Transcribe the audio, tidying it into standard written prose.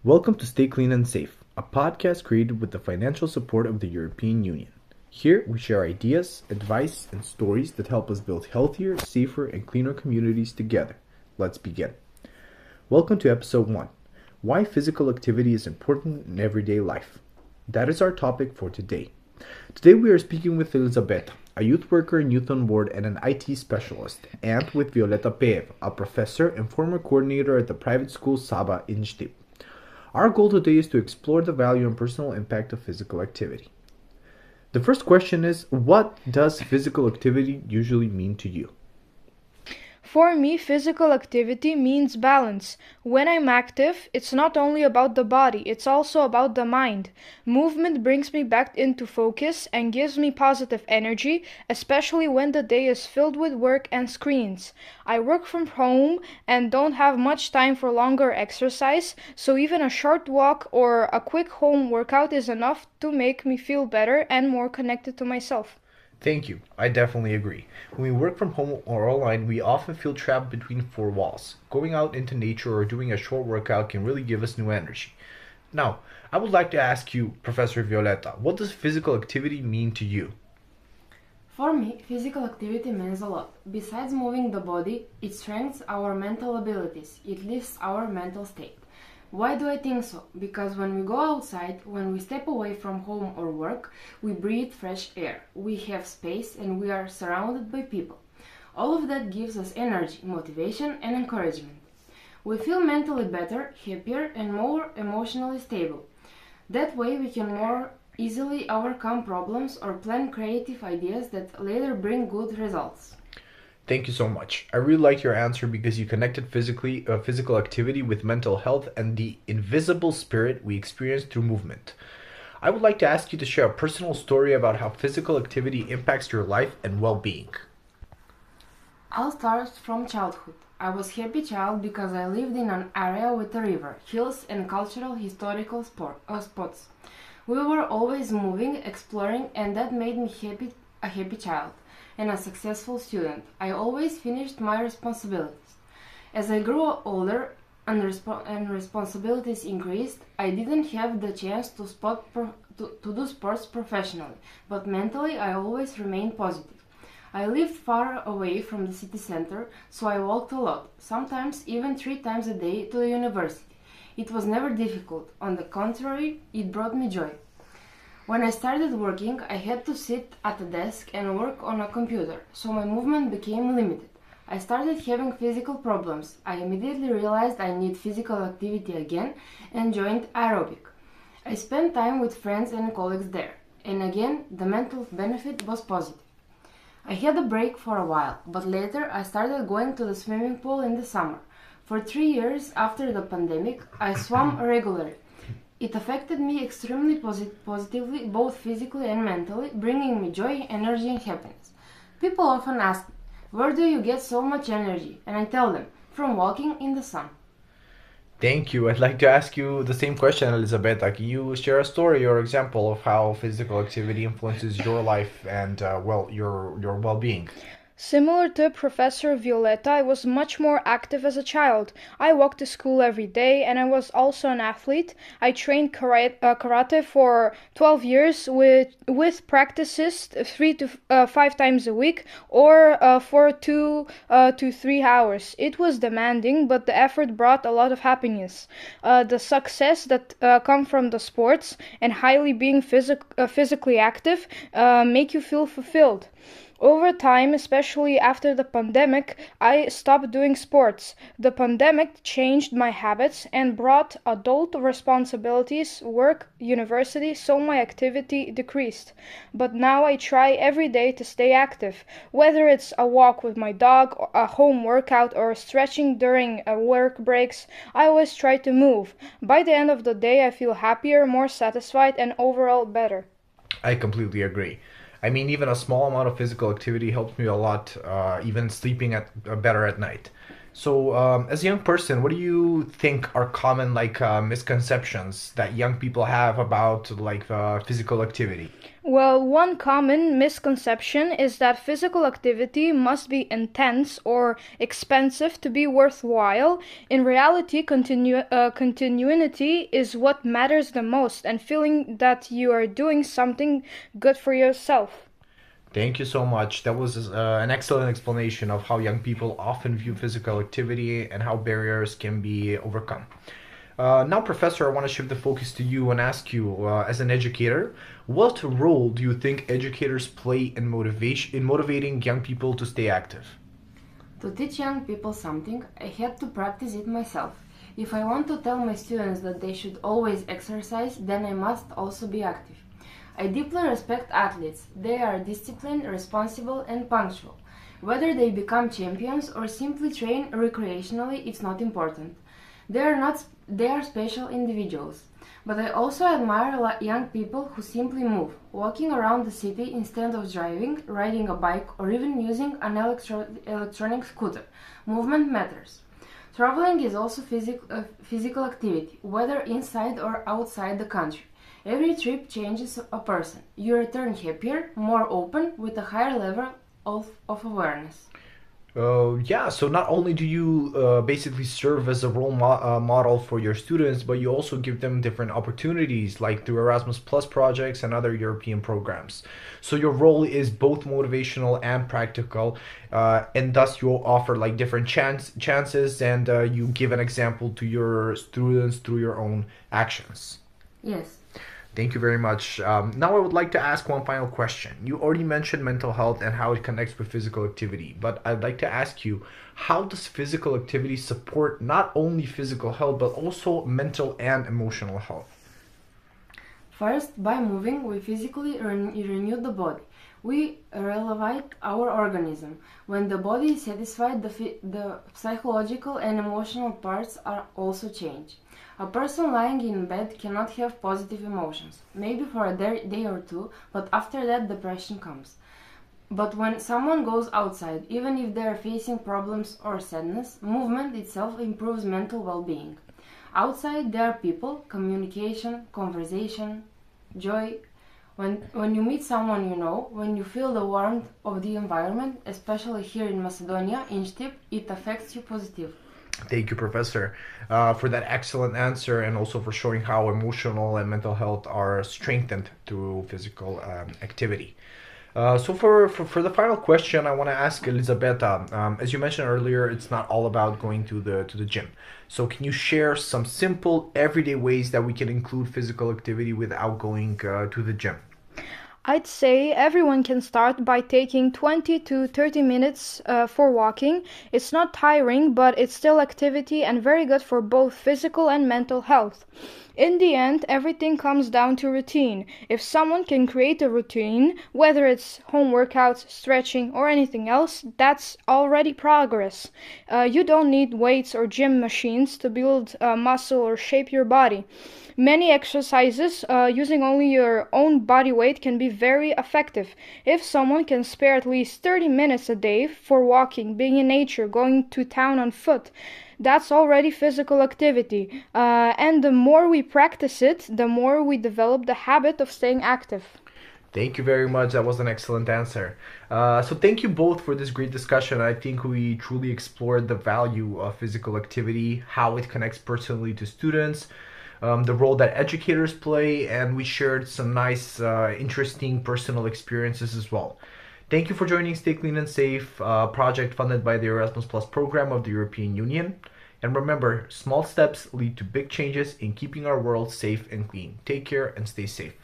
Welcome to Stay Clean and Safe, a podcast created with the financial support of the European Union. Here, we share ideas, advice, and stories that help us build healthier, safer, and cleaner communities together. Let's begin. Welcome to Episode 1, Why Physical Activity is Important in Everyday Life. That is our topic for today. Today we are speaking with Elizabeth, a youth worker in Youth on Board and an IT specialist, and with Violeta Peev, a professor and former coordinator at the private school Saba in Stip. Our goal today is to explore the value and personal impact of physical activity. The first question is, what does physical activity usually mean to you? For me, physical activity means balance. When I'm active, it's not only about the body, it's also about the mind. Movement brings me back into focus and gives me positive energy, especially when the day is filled with work and screens. I work from home and don't have much time for longer exercise, so even a short walk or a quick home workout is enough to make me feel better and more connected to myself. Thank you. I definitely agree. When we work from home or online, we often feel trapped between four walls. Going out into nature or doing a short workout can really give us new energy. Now, I would like to ask you, Professor Violeta, what does physical activity mean to you? For me, physical activity means a lot. Besides moving the body, it strengthens our mental abilities, it lifts our mental state. Why do I think so? Because when we go outside, when we step away from home or work, we breathe fresh air, we have space, and we are surrounded by people. All of that gives us energy, motivation, and encouragement. We feel mentally better, happier, and more emotionally stable. That way we can more easily overcome problems or plan creative ideas that later bring good results. Thank you so much. I really liked your answer because you connected physical activity with mental health and the invisible spirit we experience through movement. I would like to ask you to share a personal story about how physical activity impacts your life and well-being. I'll start from childhood. I was a happy child because I lived in an area with a river, hills, and cultural historical spots. We were always moving, exploring, and that made me a happy child and a successful student. I always finished my responsibilities. As I grew older and responsibilities increased, I didn't have the chance to do sports professionally, but mentally I always remained positive. I lived far away from the city center, so I walked a lot, sometimes even 3 times a day to the university. It was never difficult. On the contrary, it brought me joy. When I started working, I had to sit at a desk and work on a computer, so my movement became limited. I started having physical problems. I immediately realized I need physical activity again and joined aerobic. I spent time with friends and colleagues there, and again, the mental benefit was positive. I had a break for a while, but later I started going to the swimming pool in the summer. For 3 years after the pandemic, I swam regularly. It affected me extremely positively, both physically and mentally, bringing me joy, energy, and happiness. People often ask me, where do you get so much energy? And I tell them, from walking in the sun. Thank you. I'd like to ask you the same question, Elizabeth. Can you share a story or example of how physical activity influences your life and your well-being? Similar to Professor Violeta, I was much more active as a child. I walked to school every day and I was also an athlete. I trained karate for 12 years with practices 3 to 5 times a week or for 2 to 3 hours. It was demanding, but the effort brought a lot of happiness. The success that come from the sports and highly being physically active make you feel fulfilled. Over time, especially after the pandemic, I stopped doing sports. The pandemic changed my habits and brought adult responsibilities, work, university, so my activity decreased. But now I try every day to stay active, whether it's a walk with my dog, a home workout, or stretching during work breaks. I always try to move. By the end of the day, I feel happier, more satisfied, and overall better. I completely agree. I mean, even a small amount of physical activity helps me a lot, even sleeping better at night. So, as a young person, what do you think are common misconceptions that young people have about physical activity? Well, one common misconception is that physical activity must be intense or expensive to be worthwhile. In reality, continuity is what matters the most, and feeling that you are doing something good for yourself. Thank you so much. That was an excellent explanation of how young people often view physical activity and how barriers can be overcome. Now, Professor, I want to shift the focus to you and ask you, as an educator, what role do you think educators play in motivating young people to stay active? To teach young people something, I had to practice it myself. If I want to tell my students that they should always exercise, then I must also be active. I deeply respect athletes. They are disciplined, responsible, and punctual. Whether they become champions or simply train recreationally, it's not important. They are special individuals. But I also admire young people who simply move, walking around the city instead of driving, riding a bike, or even using an electronic scooter. Movement matters. Traveling is also physical activity, whether inside or outside the country. Every trip changes a person. You return happier, more open, with a higher level of awareness. Yeah, so not only do you basically serve as a model for your students, but you also give them different opportunities, like through Erasmus Plus projects and other European programs. So your role is both motivational and practical, and thus you offer like different chances, and you give an example to your students through your own actions. Yes. Thank you very much. Now I would like to ask one final question. You already mentioned mental health and how it connects with physical activity, but I'd like to ask you, how does physical activity support not only physical health, but also mental and emotional health? First, by moving, we physically renew the body. We elevate our organism. When the body is satisfied, the psychological and emotional parts are also changed. A person lying in bed cannot have positive emotions, maybe for a day or two, but after that depression comes. But when someone goes outside, even if they are facing problems or sadness, movement itself improves mental well-being. Outside there are people, communication, conversation, joy. When you meet someone you know, when you feel the warmth of the environment, especially here in Macedonia, in Stip, it affects you positively. Thank you, Professor, for that excellent answer and also for showing how emotional and mental health are strengthened through physical activity. So for the final question, I want to ask Elisabetta. As you mentioned earlier, it's not all about going to the gym. So can you share some simple everyday ways that we can include physical activity without going to the gym? I'd say everyone can start by taking 20 to 30 minutes for walking. It's not tiring, but it's still activity and very good for both physical and mental health. In the end, everything comes down to routine. If someone can create a routine, whether it's home workouts, stretching, or anything else, that's already progress. You don't need weights or gym machines to build muscle or shape your body. Many exercises using only your own body weight can be very effective. If someone can spare at least 30 minutes a day for walking, being in nature, going to town on foot, that's already physical activity. And the more we practice it, the more we develop the habit of staying active. Thank you very much. That was an excellent answer. So thank you both for this great discussion. I think we truly explored the value of physical activity, how it connects personally to students, the role that educators play, and we shared some nice, interesting personal experiences as well. Thank you for joining Stay Clean and Safe, project funded by the Erasmus Plus program of the European Union. And remember, small steps lead to big changes in keeping our world safe and clean. Take care and stay safe.